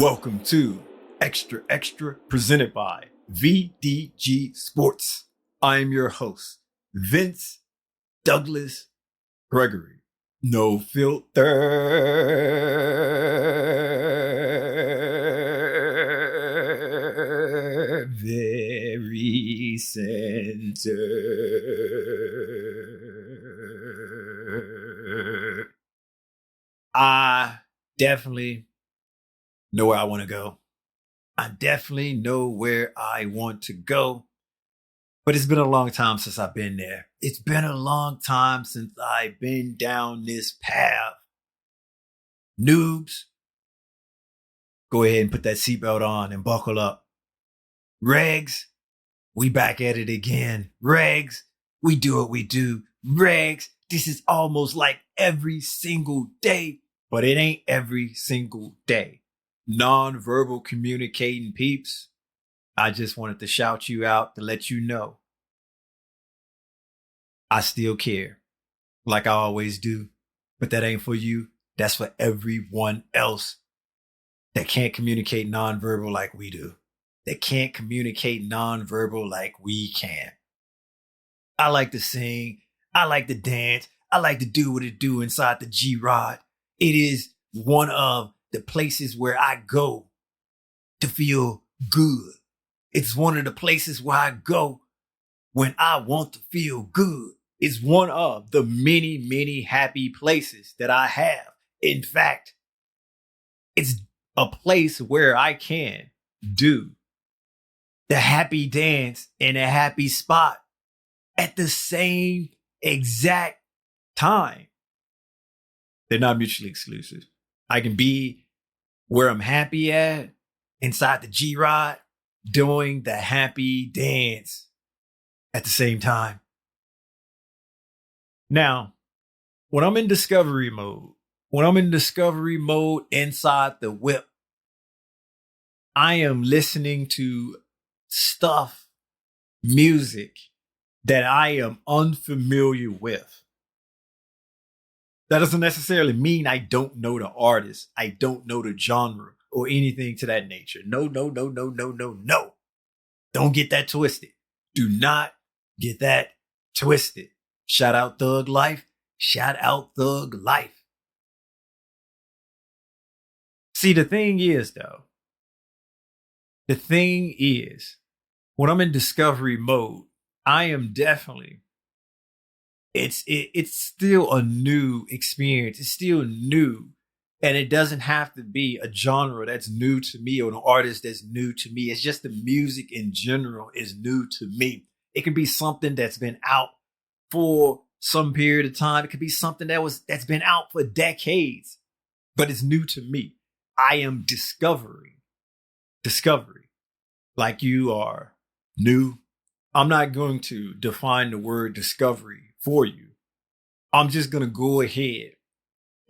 Welcome to Xtra presented by VDG Sports. I am your host, Vince Douglas Gregory. No filter. Very center. I definitely know where I want to go. I definitely know where I want to go. But it's been a long time since I've been there. It's been a long time since I've been down this path. Noobs, go ahead and put that seatbelt on and buckle up. Regs, we back at it again. Regs, we do what we do. Regs, this is almost like every single day, but it ain't every single day. Non-verbal communicating peeps, I just wanted to shout you out to let you know I still care, like I always do, but that ain't for you. That's for everyone else that can't communicate non-verbal like we do, that can't communicate non-verbal like we can. I like to sing, I like to dance, I like to do what it do inside the G-Rod. It is one of the places where I go to feel good. It's one of the places where I go when I want to feel good. It's one of the many, many happy places that I have. In fact, it's a place where I can do the happy dance in a happy spot at the same exact time. They're not mutually exclusive. I can be where I'm happy at, inside the G-Rod, doing the happy dance at the same time. Now, when I'm in discovery mode inside the whip, I am listening to music that I am unfamiliar with. That doesn't necessarily mean I don't know the artist. I don't know the genre or anything to that nature. No. Don't get that twisted. Do not get that twisted. Shout out Thug Life. Shout out Thug Life. See, the thing is, when I'm in discovery mode, I am definitely it's still a new experience. It's still new. And it doesn't have to be a genre that's new to me or an artist that's new to me. It's just the music in general is new to me. It can be something that's been out for some period of time. It could be something that's been out for decades, but it's new to me. I am discovery, like you are new. I'm not going to define the word discovery for you. I'm just going to go ahead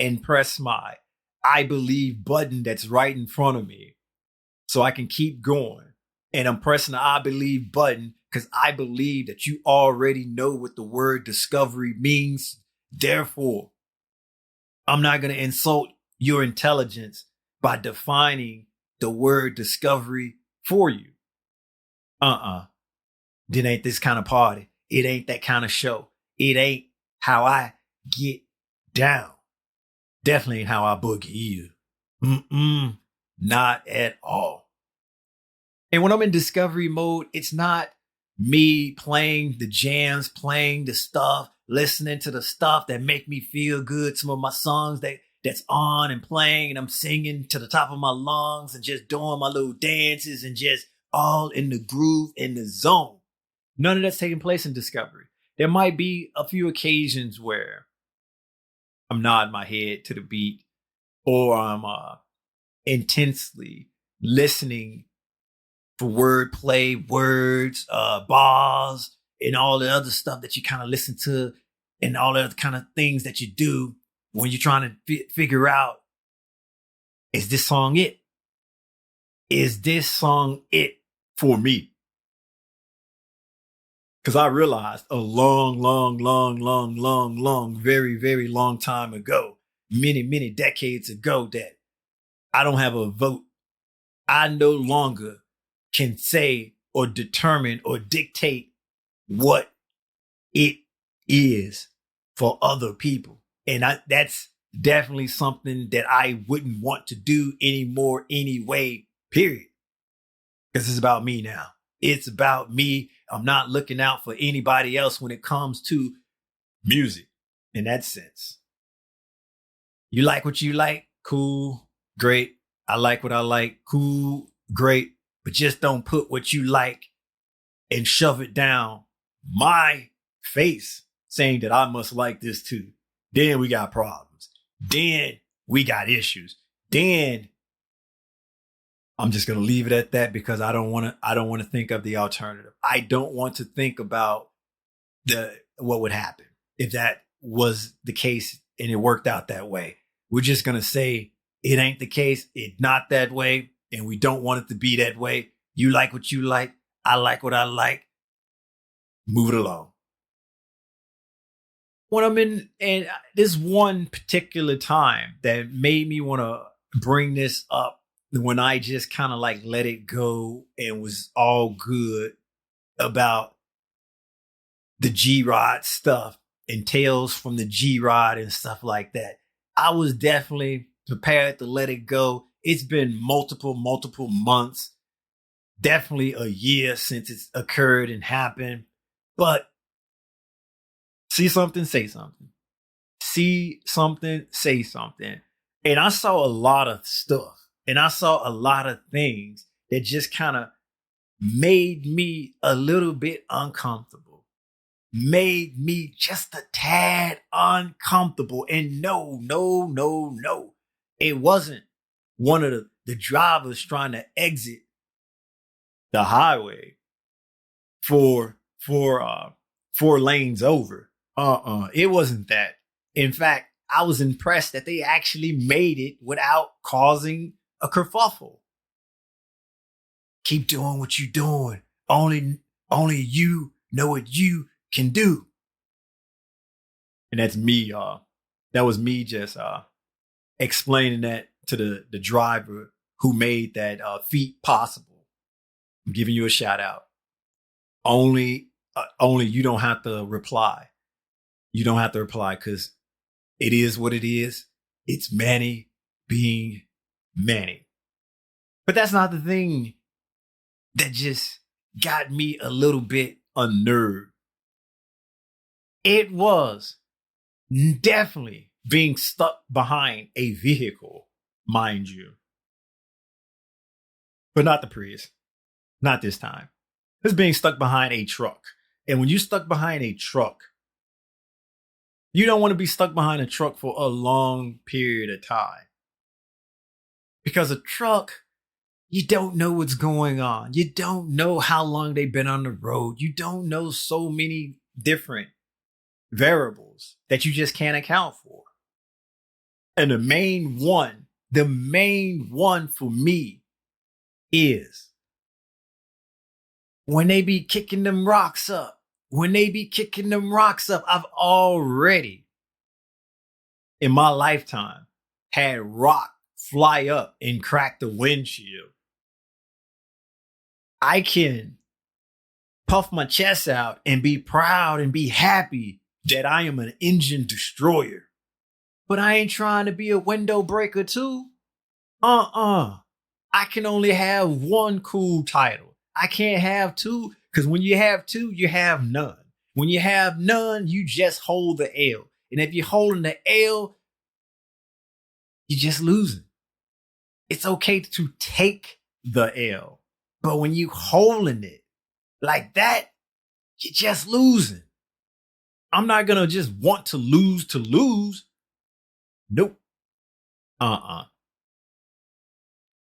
and press my I believe button that's right in front of me so I can keep going. And I'm pressing the I believe button because I believe that you already know what the word discovery means. Therefore, I'm not going to insult your intelligence by defining the word discovery for you. It ain't this kind of party. It ain't that kind of show. It ain't how I get down. Definitely ain't how I boogie either. Not at all. And when I'm in discovery mode, it's not me playing the jams, playing the stuff, listening to the stuff that make me feel good. Some of my songs that's on and playing and I'm singing to the top of my lungs and just doing my little dances and just all in the groove, in the zone. None of that's taking place in discovery. There might be a few occasions where I'm nodding my head to the beat or I'm intensely listening for wordplay, words, bars, and all the other stuff that you kind of listen to and all the other kind of things that you do when you're trying to figure out, is this song it? Is this song it for me? Because I realized a long, very, very long time ago, many decades ago, that I don't have a vote I no longer can say or determine or dictate what it is for other people. And that's definitely something that I wouldn't want to do anymore anyway, period. Because it's about me now. It's about me. I'm not looking out for anybody else when it comes to music in that sense. You like what you like? Cool, great. I like what I like. Cool, great. But just don't put what you like and shove it down my face saying that I must like this too. Then we got problems. Then we got issues. Then I'm just going to leave it at that because I don't want to think of the alternative. I don't want to think about what would happen if that was the case and it worked out that way. We're just going to say it ain't the case. It's not that way. And we don't want it to be that way. You like what you like. I like what I like. Move it along. When I'm in, and this one particular time that made me want to bring this up, when I just kind of like let it go and was all good about the G-Rod stuff and tales from the G-Rod and stuff like that. I was definitely prepared to let it go. It's been multiple months, definitely a year since it's occurred and happened. But see something, say something. See something, say something. And I saw a lot of stuff. And I saw a lot of things that just kind of made me a little bit uncomfortable. Made me just a tad uncomfortable. And no. It wasn't one of the drivers trying to exit the highway for 4 lanes over. It wasn't that. In fact, I was impressed that they actually made it without causing a kerfuffle. Keep doing what you're doing. Only you know what you can do. And that's me, y'all. That was me just explaining that to the driver who made that feat possible. I'm giving you a shout out. Only you don't have to reply. You don't have to reply because it is what it is. It's Manny being Manny. But that's not the thing that just got me a little bit unnerved. It was definitely being stuck behind a vehicle, mind you. But not the Prius. Not this time. It's being stuck behind a truck. And when you're stuck behind a truck, you don't want to be stuck behind a truck for a long period of time. Because a truck, you don't know what's going on. You don't know how long they've been on the road. You don't know so many different variables that you just can't account for. And the main one for me is when they be kicking them rocks up. I've already, in my lifetime, had rock fly up and crack the windshield. I can puff my chest out and be proud and be happy that I am an engine destroyer. But I ain't trying to be a window breaker too. I can only have one cool title. I can't have two, because when you have two, you have none. When you have none, you just hold the L. And if you're holding the L, you're just losing. It's okay to take the L. But when you holding it like that, you're just losing. I'm not going to just want to lose. Nope.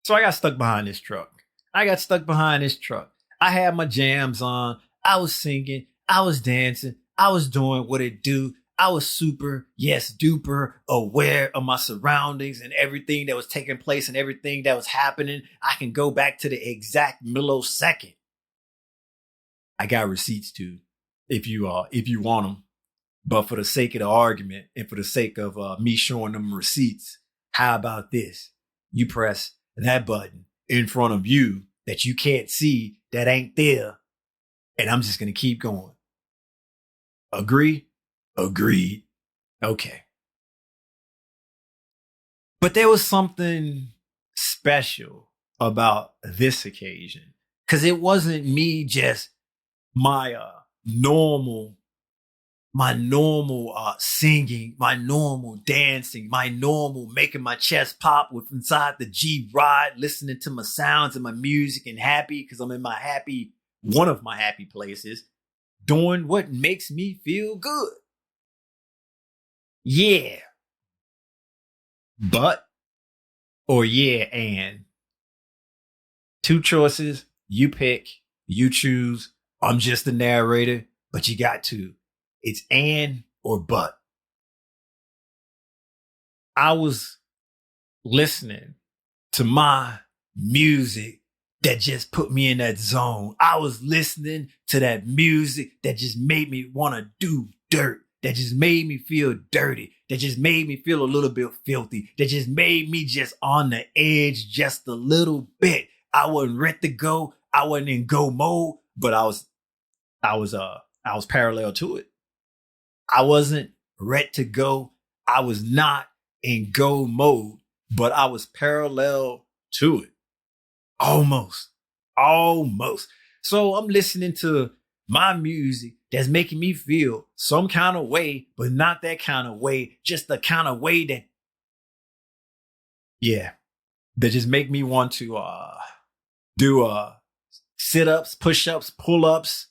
So I got stuck behind this truck. I had my jams on. I was singing. I was dancing. I was doing what it do. I was super, yes, duper aware of my surroundings and everything that was taking place and everything that was happening. I can go back to the exact millisecond. I got receipts too, if you want them. But for the sake of the argument and for the sake of me showing them receipts, how about this? You press that button in front of you that you can't see, that ain't there. And I'm just going to keep going. Agree? Agreed. Okay. But there was something special about this occasion, because it wasn't me just my normal singing, my normal dancing, my normal making my chest pop with inside the G ride, listening to my sounds and my music and happy because I'm in one of my happy places, doing what makes me feel good. Yeah. But, or yeah, and two choices, you pick, you choose. I'm just the narrator, but you got to. It's and or but. I was listening to my music that just put me in that zone. I was listening to that music that just made me want to do dirt, that just made me feel dirty, that just made me feel a little bit filthy, that just made me just on the edge just a little bit. I wasn't ready to go. I wasn't in go mode, but I was parallel to it. I wasn't ready to go. I was not in go mode, but I was parallel to it. Almost. So I'm listening to my music that's making me feel some kind of way, but not that kind of way, just the kind of way that just make me want to do sit-ups, push-ups, pull-ups,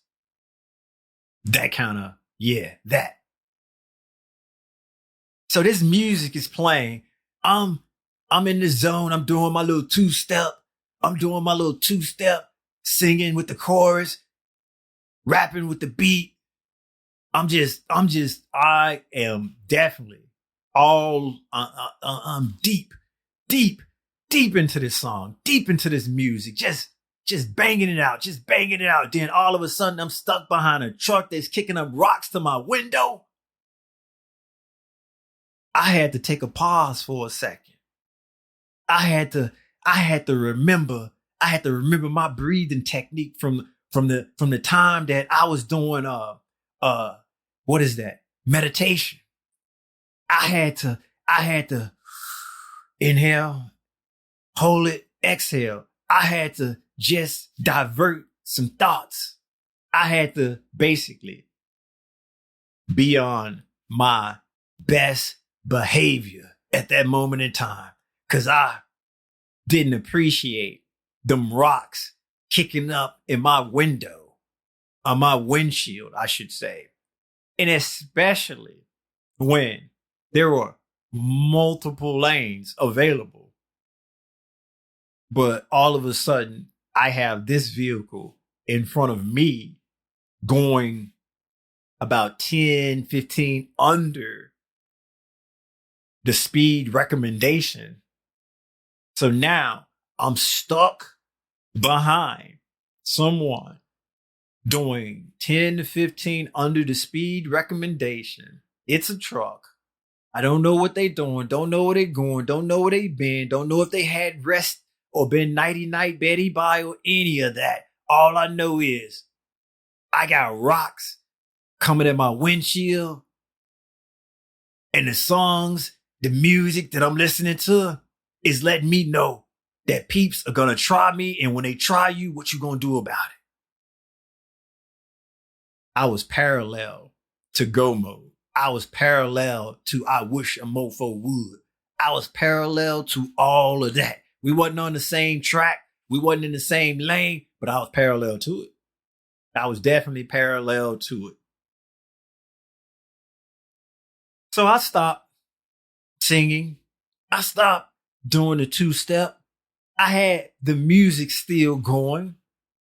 that kind of, that. So this music is playing. I'm in the zone. I'm doing my little two-step. Singing with the chorus, rapping with the beat. I am definitely I'm deep into this song, deep into this music, just banging it out. Then all of a sudden I'm stuck behind a truck that's kicking up rocks to my window. I had to take a pause for a second. I had to remember my breathing technique from the time that I was doing what is that? Meditation. I had to inhale, hold it, exhale. I had to just divert some thoughts. I had to basically be on my best behavior at that moment in time, because I didn't appreciate them rocks kicking up in my window, on my windshield, I should say. And especially when there were multiple lanes available. But all of a sudden, I have this vehicle in front of me going about 10, 15 under the speed recommendation. So now I'm stuck behind someone doing 10 to 15 under the speed recommendation. It's a truck. I don't know what they doing. Don't know where they going. Don't know where they been. Don't know if they had rest or been nighty-night Betty Bye or any of that. All I know is I got rocks coming at my windshield, and the songs, the music that I'm listening to is letting me know that peeps are going to try me. And when they try you, what you going to do about it? I was parallel to go mode. I was parallel to I wish a mofo would. I was parallel to all of that. We wasn't on the same track. We wasn't in the same lane, but I was parallel to it. I was definitely parallel to it. So I stopped singing. I stopped doing the two-step. I had the music still going.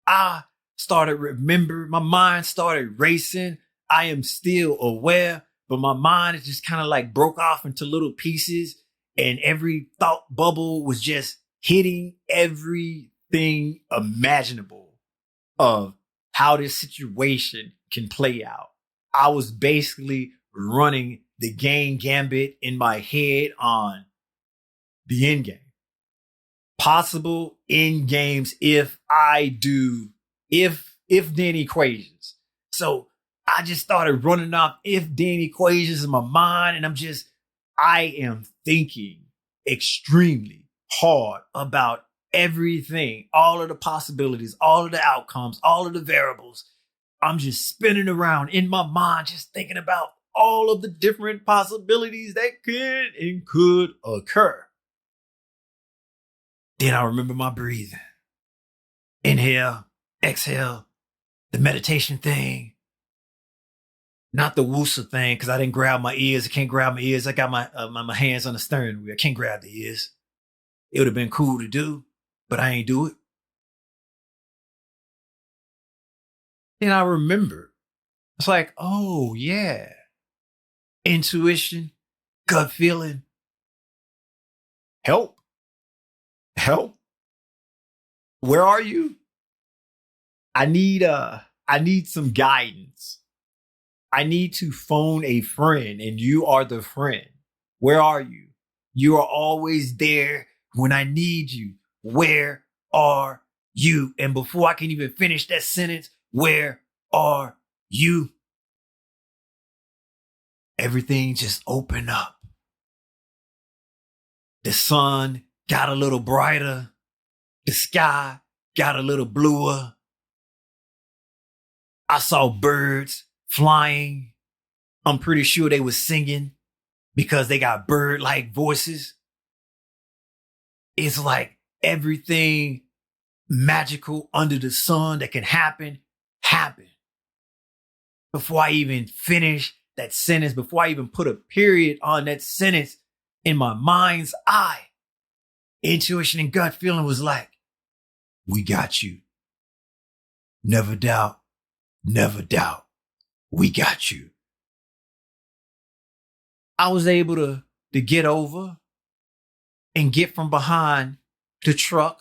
I started remembering. My mind started racing. I am still aware, but my mind is just kind of like broke off into little pieces, and every thought bubble was just hitting everything imaginable of how this situation can play out. I was basically running the game gambit in my head on the end game. possible in games if then equations. So I just started running off if then equations in my mind, and I am thinking extremely hard about everything, all of the possibilities, all of the outcomes, all of the variables. I'm just spinning around in my mind, just thinking about all of the different possibilities that could occur. Then I remember my breathing. Inhale, exhale, the meditation thing. Not the woosa thing, because I didn't grab my ears. I can't grab my ears. I got my hands on the steering wheel. I can't grab the ears. It would have been cool to do, but I ain't do it. Then I remember. It's like, oh, yeah. Intuition, gut feeling. Help. Where are you? I need some guidance. I need to phone a friend, and you are the friend. Where are you? You are always there when I need you. Where are you? And before I can even finish that sentence, where are you? Everything just opened up. The sun got a little brighter. The sky got a little bluer. I saw birds flying. I'm pretty sure they were singing because they got bird-like voices. It's like everything magical under the sun that can happen, happened. Before I even finish that sentence, before I even put a period on that sentence, in my mind's eye, intuition and gut feeling was like, we got you. Never doubt. We got you. I was able to get over and get from behind the truck.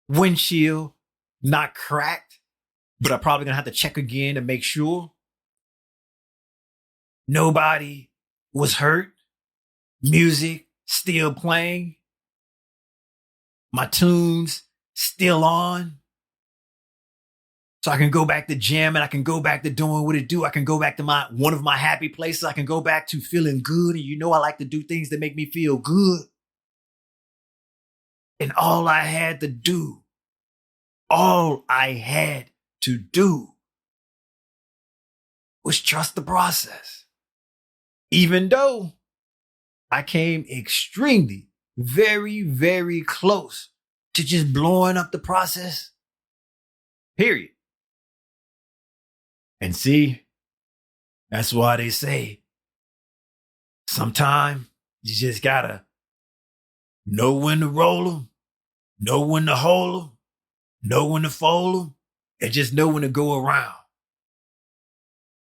Windshield not cracked, but I'm probably gonna have to check again to make sure. Nobody was hurt. Music still playing. My tunes still on. So I can go back to jamming. I can go back to doing what it do. I can go back to one of my happy places. I can go back to feeling good. And I like to do things that make me feel good. And all I had to do was trust the process. Even though I came extremely, very, very close to just blowing up the process. Period. And see, that's why they say sometimes you just gotta know when to roll them, know when to hold them, know when to fold them, and just know when to go around.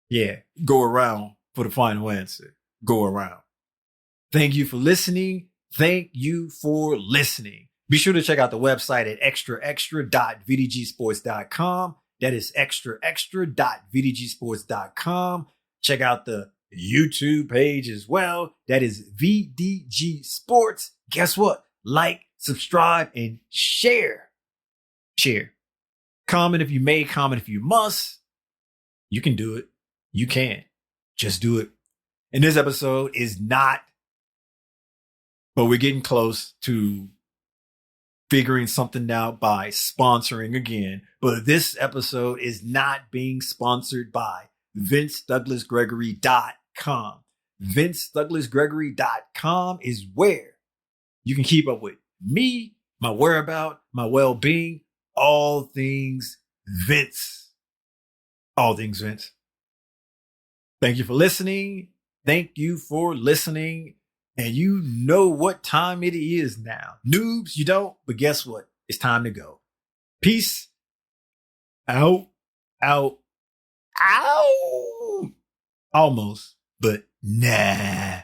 Yeah, go around for the final answer. Go around. Thank you for listening. Be sure to check out the website at extra.vdgsports.com. That is extra.vdgsports.com. Check out the YouTube page as well. That is VDG Sports. Guess what? Like, subscribe, and share. Comment if you may, comment if you must. You can do it. You can. Just do it. And this episode is not, but we're getting close to figuring something out by sponsoring again. But this episode is not being sponsored by VinceDouglasGregory.com. VinceDouglasGregory.com is where you can keep up with me, my whereabouts, my well-being, all things Vince. All things Vince. Thank you for listening. And you know what time it is now. Noobs, you don't, but guess what? It's time to go. Peace out. Almost, but nah.